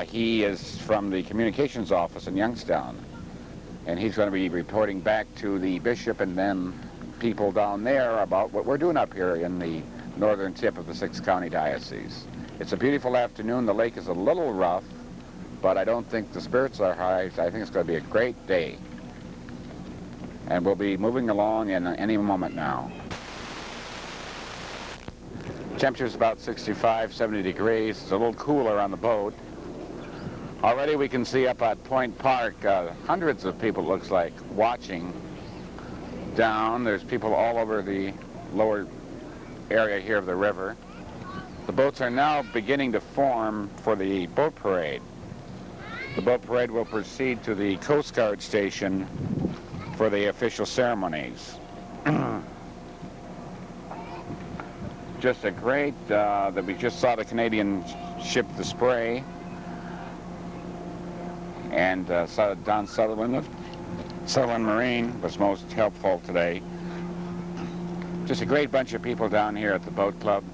He is from the communications office in Youngstown, and he's going to be reporting back to the bishop and then people down there about what we're doing up here in the northern tip of the 6th County Diocese. It's a beautiful afternoon. The lake is a little rough, but I don't think the spirits are high. I think it's going to be a great day. And we'll be moving along in any moment now. Temperature's about 65, 70 degrees. It's a little cooler on the boat. Already we can see up at Point Park hundreds of people, looks like, watching down. There's people all over the lower area here of the river. The boats are now beginning to form for the boat parade. The boat parade will proceed to the Coast Guard station for the official ceremonies. Just a great, that we just saw the Canadian ship, the Spray, and Don Sutherland of Sutherland Marine was most helpful today. Just a great bunch of people down here at the boat club.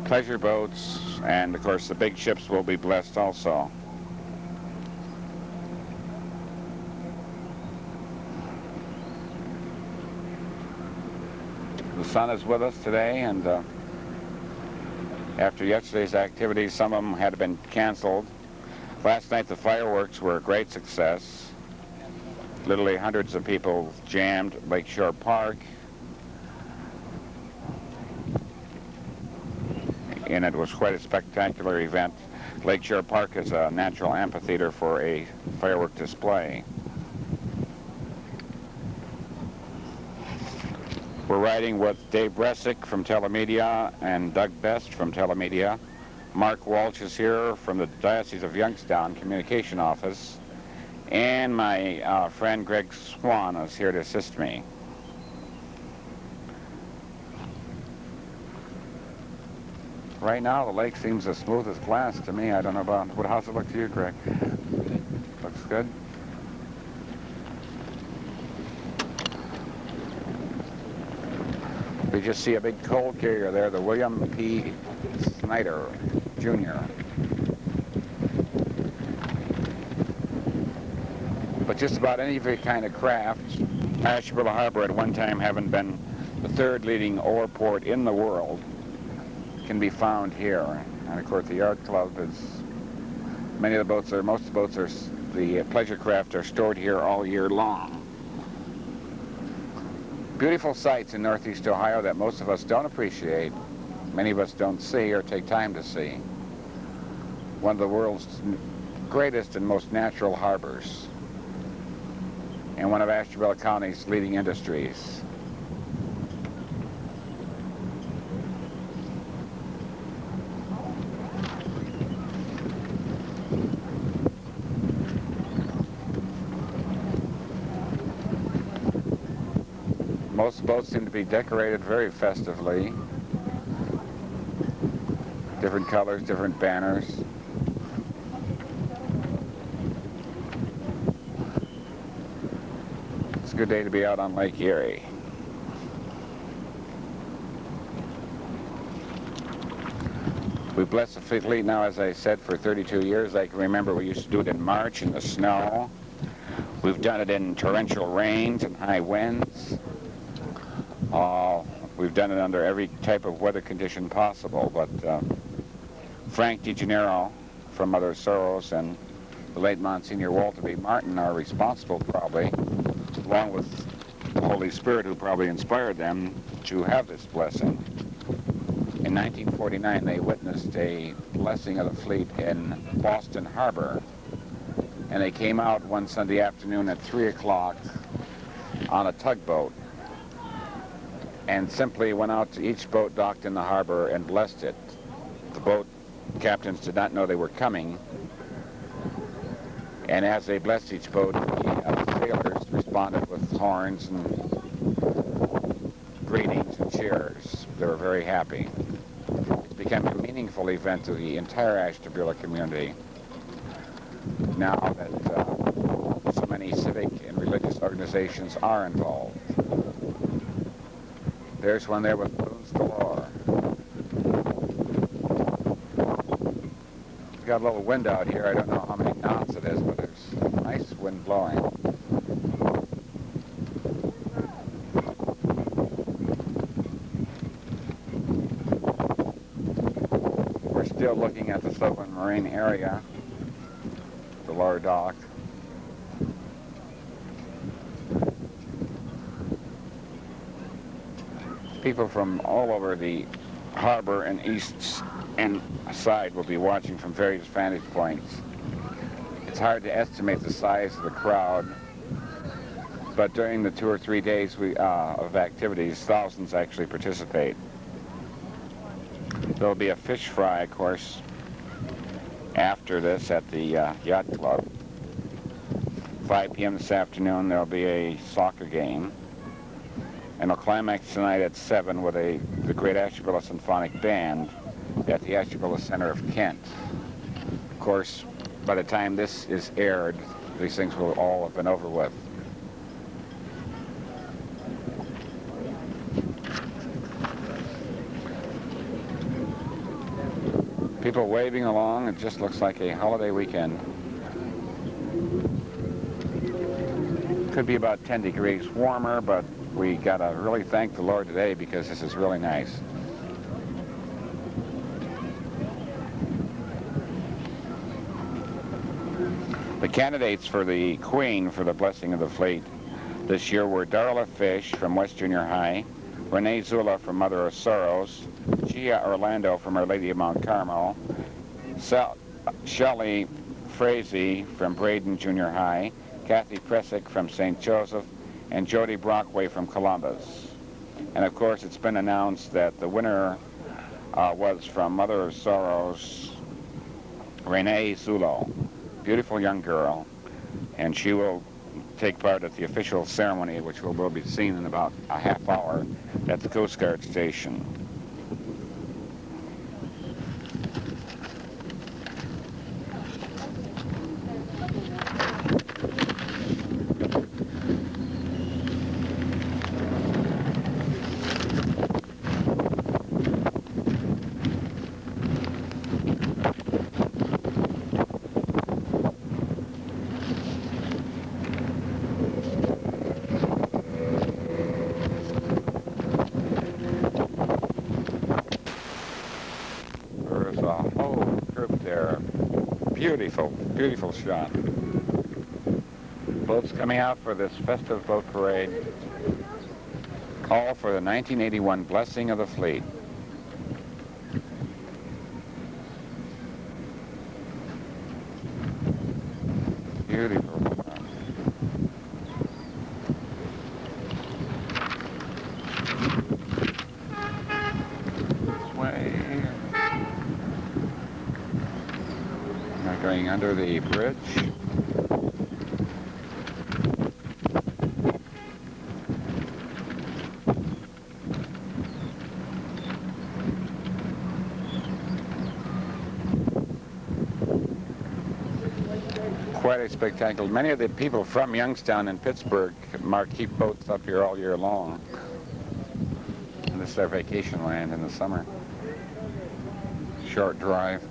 Pleasure boats, and of course the big ships will be blessed also. The sun is with us today, and after yesterday's activities, some of them had been canceled. Last night the fireworks were a great success. Literally hundreds of people jammed Lakeshore Park, and it was quite a spectacular event. Lakeshore Park is a natural amphitheater for a firework display. We're riding with Dave Bresick from Telemedia and Doug Best from Telemedia. Mark Walsh is here from the Diocese of Youngstown Communication Office. And my friend Greg Swan is here to assist me. Right now, the lake seems as smooth as glass to me. I don't know about, how's it look to you, Greg? Looks good. We just see a big coal carrier there, the William P. Snyder, Jr. But just about any kind of craft, Ashtabula Harbor at one time having been the 3rd leading ore port in the world, can be found here. And of course the Yard Club is, most of the boats are, the pleasure craft are stored here all year long. Beautiful sights in Northeast Ohio that most of us don't appreciate, many of us don't see or take time to see. One of the world's greatest and most natural harbors, and one of Ashtabula County's leading industries. Most boats seem to be decorated very festively. Different colors, different banners. It's a good day to be out on Lake Erie. We've blessed the fleet now, as I said, for 32 years. I can remember we used to do it in March in the snow. We've done it in torrential rains and high winds. We've done it under every type of weather condition possible, but Frank DeGennaro from Mother Soros and the late Monsignor Walter B. Martin are responsible, probably, along with the Holy Spirit, who probably inspired them to have this blessing. In 1949, they witnessed a blessing of the fleet in Boston Harbor, and they came out one Sunday afternoon at 3 o'clock on a tugboat and simply went out to each boat docked in the harbor and blessed it. The boat captains did not know they were coming, and as they blessed each boat, the sailors responded with horns and greetings and cheers. They were very happy. It became a meaningful event to the entire Ashtabula community. Now that so many civic and religious organizations are involved. There's one there with balloons galore. got a little wind out here. I don't know how many knots it is, but there's nice wind blowing. We're still looking at the Southern Marine area, the lower dock. People from all over the harbor and east and side will be watching from various vantage points. It's hard to estimate the size of the crowd, but during the 2 or 3 days of activities, thousands actually participate. There'll be a fish fry, of course, after this at the Yacht Club. 5 p.m. this afternoon, there'll be a soccer game. And it'll climax tonight at 7 with the Great Ashtabula Symphonic Band at the Ashtabula Center of Kent. Of course, by the time this is aired, these things will all have been over with. People waving along, it just looks like a holiday weekend. Could be about 10 degrees warmer, but we gotta really thank the Lord today because this is really nice. The candidates for the Queen for the Blessing of the Fleet this year were Darla Fish from West Junior High, Renee Zula from Mother of Sorrows, Gia Orlando from Our Lady of Mount Carmel, Shelley Frazee from Braden Junior High, Kathy Presick from St. Joseph, and Jody Brockway from Columbus. And of course, it's been announced that the winner was from Mother of Sorrows, Renee Zulo. Beautiful young girl, and she will take part at the official ceremony, which will be seen in about a half hour at the Coast Guard station. Beautiful, beautiful shot. Boats coming out for this festive boat parade, all for the 1981 Blessing of the Fleet. Beautiful. Going under the bridge. Quite a spectacle. Many of the people from Youngstown and Pittsburgh keep boats up here all year long. And this is their vacation land in the summer. Short drive.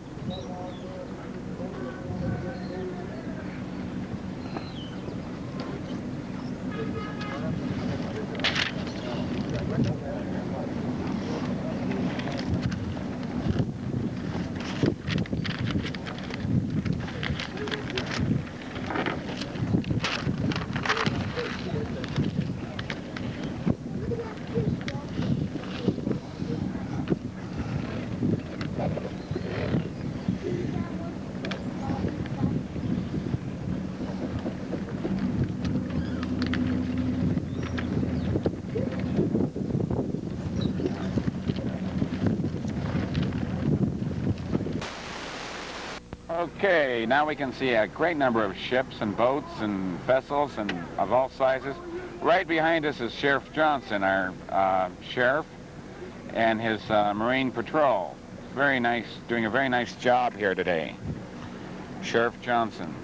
Okay, now we can see a great number of ships and boats and vessels and of all sizes. Right behind us is Sheriff Johnson, our sheriff, and his Marine Patrol. Very nice, doing a very nice job here today. Sheriff Johnson.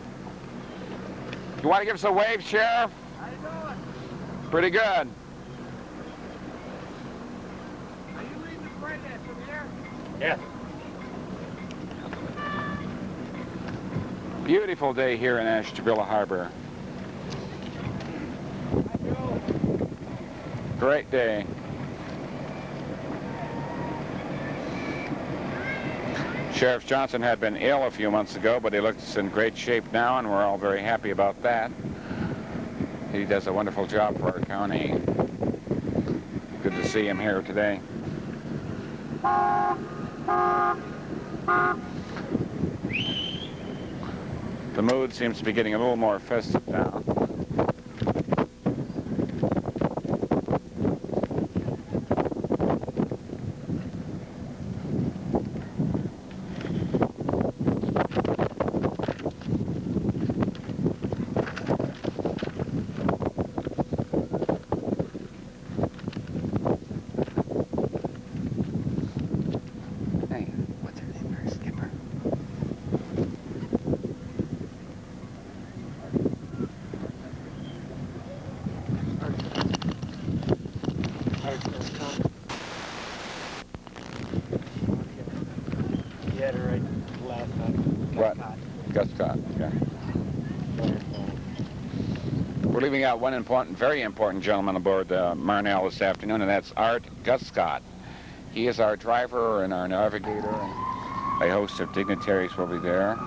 You want to give us a wave, Sheriff? How you doing? Pretty good. Are you leading the parade from here? Yes. Beautiful day here in Ashtabula Harbor. Great day. Sheriff Johnson had been ill a few months ago, but he looks in great shape now, and we're all very happy about that. He does a wonderful job for our county. Good to see him here today. The mood seems to be getting a little more festive now. We're leaving out one important, very important gentleman aboard Marnell this afternoon, and that's Art Guscott. He is our driver and our navigator, and a host of dignitaries will be there.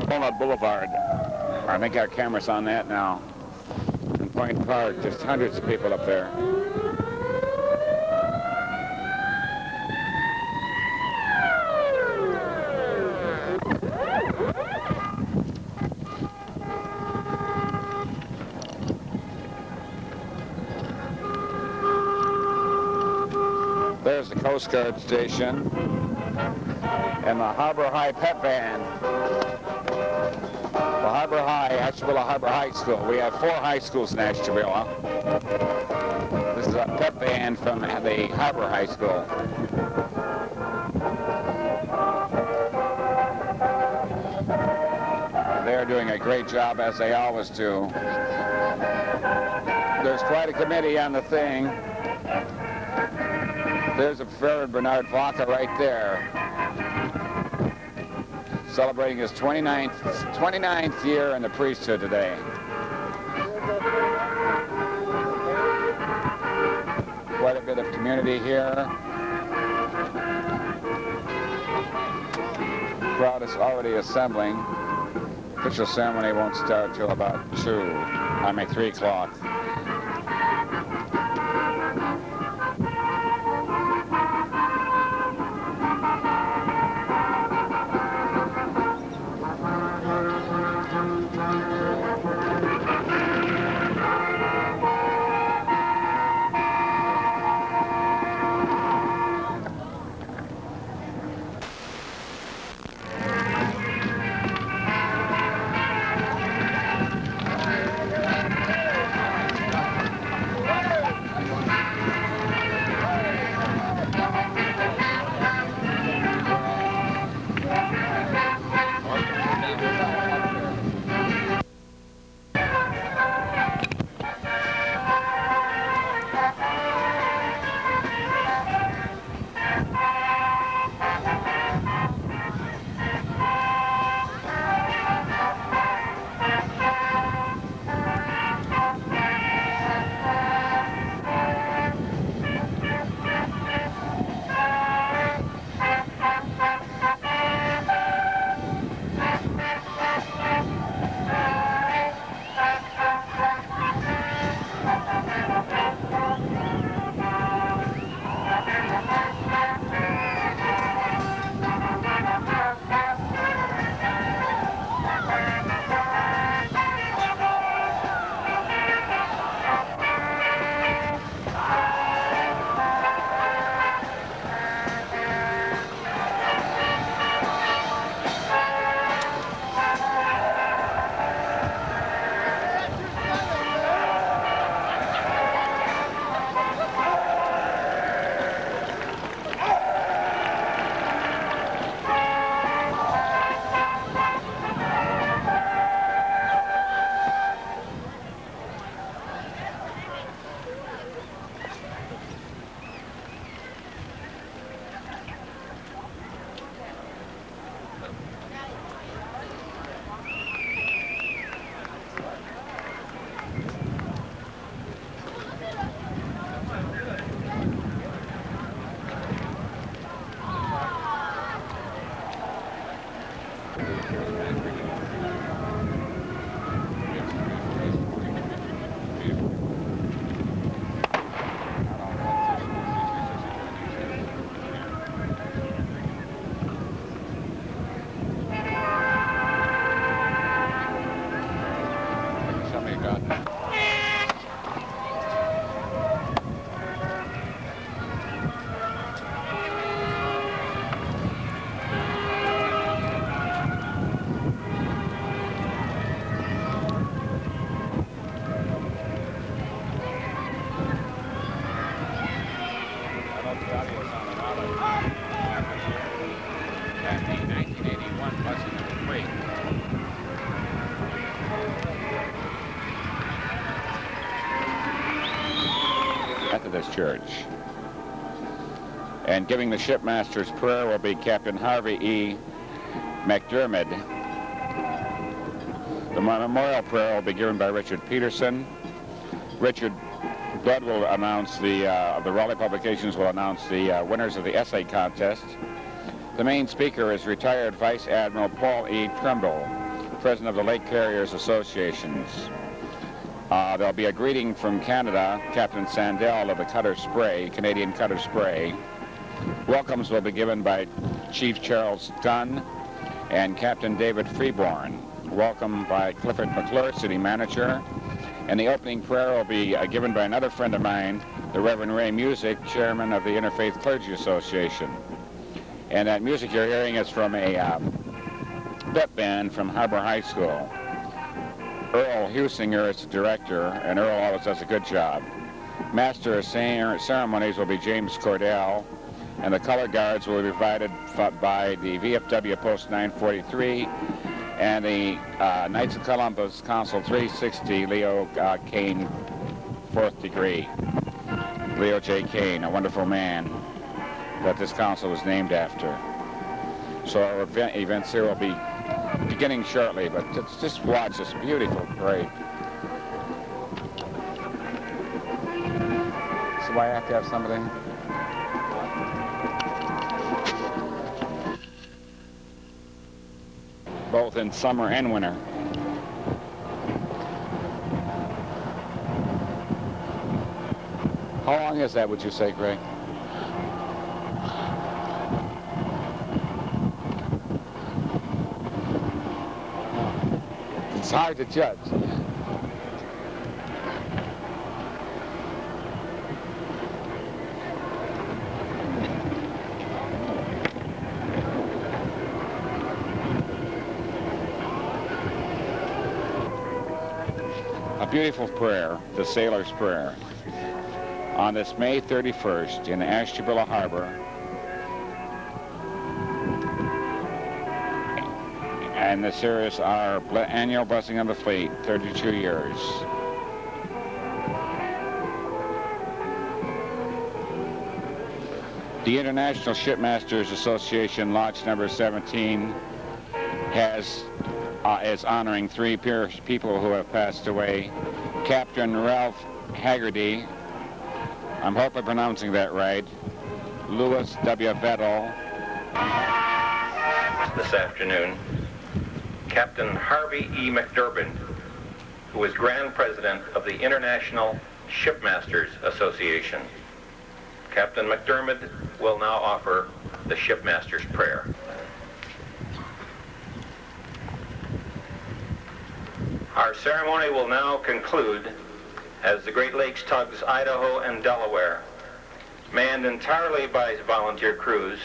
Walnut Boulevard. I think our camera's on that now. In Point Park, just hundreds of people up there. There's the Coast Guard station and the Harbor High Pep Band. The Harbor High, Ashtabula Harbor High School. We have 4 high schools in Ashtabula. This is a pep band from the Harbor High School. They're doing a great job, as they always do. There's quite a committee on the thing. There's a Reverend Bernard Vaca right there, celebrating his 29th year in the priesthood today. Quite a bit of community here. The crowd is already assembling. Official ceremony won't start till about 3 o'clock. Somebody got it. Methodist Church. And giving the shipmaster's prayer will be Captain Harvey E. McDermott. The memorial prayer will be given by Richard Peterson. Richard Blood will announce the Raleigh Publications will announce the winners of the essay contest. The main speaker is retired Vice Admiral Paul E. Trimble, President of the Lake Carriers Associations. There'll be a greeting from Canada, Captain Sandell of the Cutter Spray, Canadian Cutter Spray. Welcomes will be given by Chief Charles Dunn and Captain David Freeborn. Welcome by Clifford McClure, City Manager. And the opening prayer will be given by another friend of mine, the Reverend Ray Music, Chairman of the Interfaith Clergy Association. And that music you're hearing is from a pep band from Harbor High School. Earl Husinger is the director, and Earl always does a good job. Master of Ceremonies will be James Cordell, and the color guards will be provided by the VFW Post 943 and the Knights of Columbus Consul 360, Leo Kane, 4th degree. Leo J. Kane, a wonderful man that this council was named after. So our events here will be beginning shortly, but just watch this beautiful parade. So I have to have somebody. Both in summer and winter. How long is that, would you say, Greg? It's hard to judge. A beautiful prayer, the Sailor's Prayer. On this May 31st in Ashtabula Harbor, and this here is our annual blessing of the fleet, 32 years. The International Shipmasters Association Launch Number 17 is honoring three people who have passed away. Captain Ralph Haggerty, I'm hoping pronouncing that right, Louis W. Vettel. This afternoon, Captain Harvey E. McDermott, who is Grand President of the International Shipmasters Association. Captain McDermott will now offer the Shipmaster's Prayer. Our ceremony will now conclude as the Great Lakes tugs Idaho and Delaware, manned entirely by volunteer crews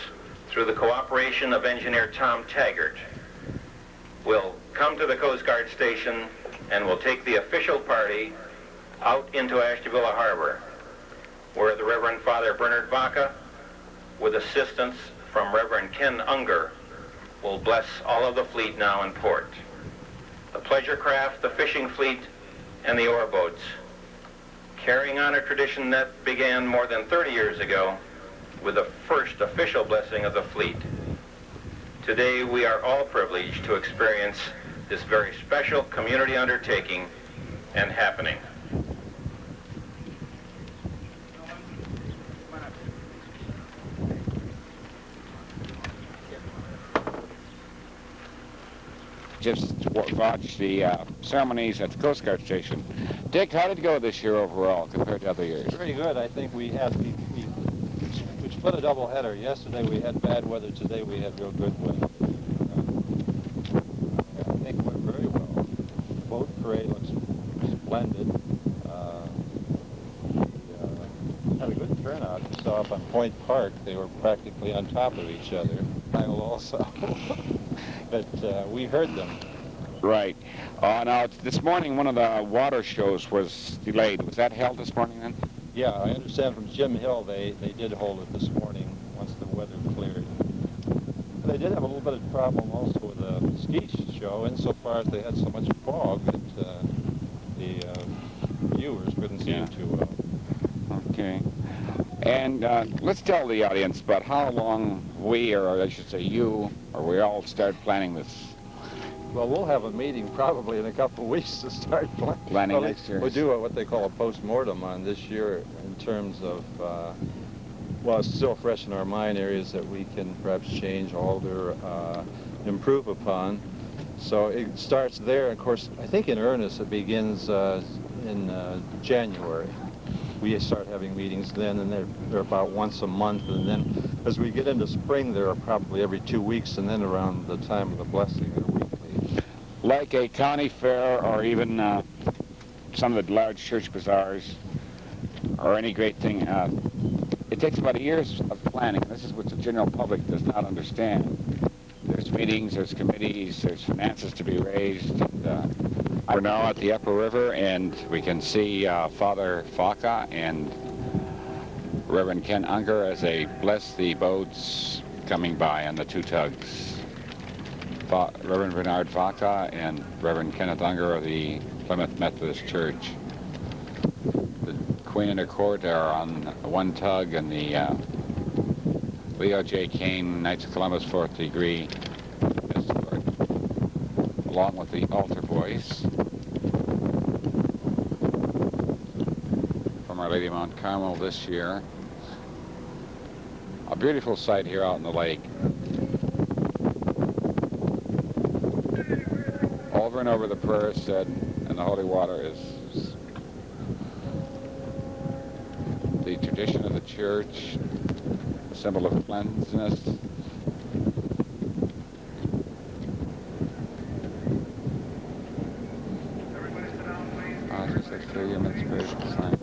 through the cooperation of engineer Tom Taggart, will come to the Coast Guard station and will take the official party out into Ashtabula Harbor, where the Reverend Father Bernard Vaca, with assistance from Reverend Ken Unger, will bless all of the fleet now in port. The pleasure craft, the fishing fleet, and the ore boats, carrying on a tradition that began more than 30 years ago with the first official blessing of the fleet. Today we are all privileged to experience this very special community undertaking and happening. just watched the ceremonies at the Coast Guard station. Dick, how did it go this year overall compared to other years? Pretty good. I think we split a doubleheader. Yesterday we had bad weather. Today we had real good weather. I think it went very well. The boat parade looks splendid. We had a good turnout. You saw up on Point Park, they were practically on top of each other. Kyle also. But we heard them. Right. Now, this morning, one of the water shows was delayed. Was that held this morning then? Yeah, I understand from Jim Hill they did hold it this morning once the weather cleared. They did have a little bit of problem also with the ski show insofar as they had so much fog that the viewers couldn't see too well. Okay. And let's tell the audience about how long we, or I should say you, or we all start planning this. Well, we'll have a meeting probably in a couple of weeks to start planning next year. We'll do what they call a post-mortem on this year in terms of, well, it's still fresh in our mind, areas that we can perhaps change, alter, improve upon. So it starts there. Of course, I think in earnest it begins in January. We start having meetings then, and they're about once a month, and then as we get into spring, they're probably every 2 weeks, and then around the time of the blessing, they're weekly. Like a county fair, or even some of the large church bazaars, or any great thing, it takes about a year of planning. This is what the general public does not understand. There's meetings, there's committees, there's finances to be raised. And, we're now at the Upper River, and we can see Father Faca and Reverend Ken Unger as they bless the boats coming by on the two tugs. Reverend Bernard Faca and Reverend Kenneth Unger of the Plymouth Methodist Church. The Queen and her court are on one tug, and the Leo J. Kane Knights of Columbus 4th Degree escort, along with the altar boys from Our Lady of Mount Carmel this year. A beautiful sight here out in the lake. Over and over the prayer is said, and the holy water is the tradition of the church, a symbol of cleanliness. Just like your inspiration sign.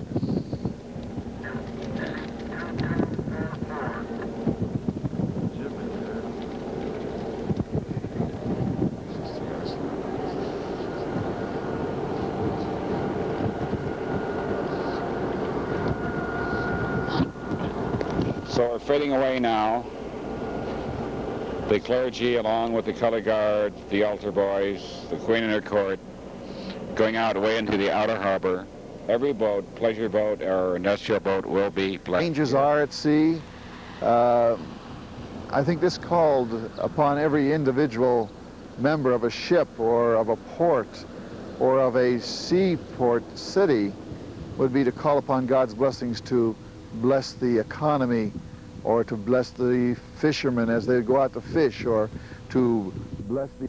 So we're fading away now. The clergy, along with the color guard, the altar boys, the Queen and her court, going out way into the outer harbor. Every boat, pleasure boat or industrial boat, will be blessed. Dangers are at sea. I think this called upon every individual member of a ship or of a port or of a seaport city would be to call upon God's blessings to bless the economy, or to bless the fishermen as they go out to fish, or to bless the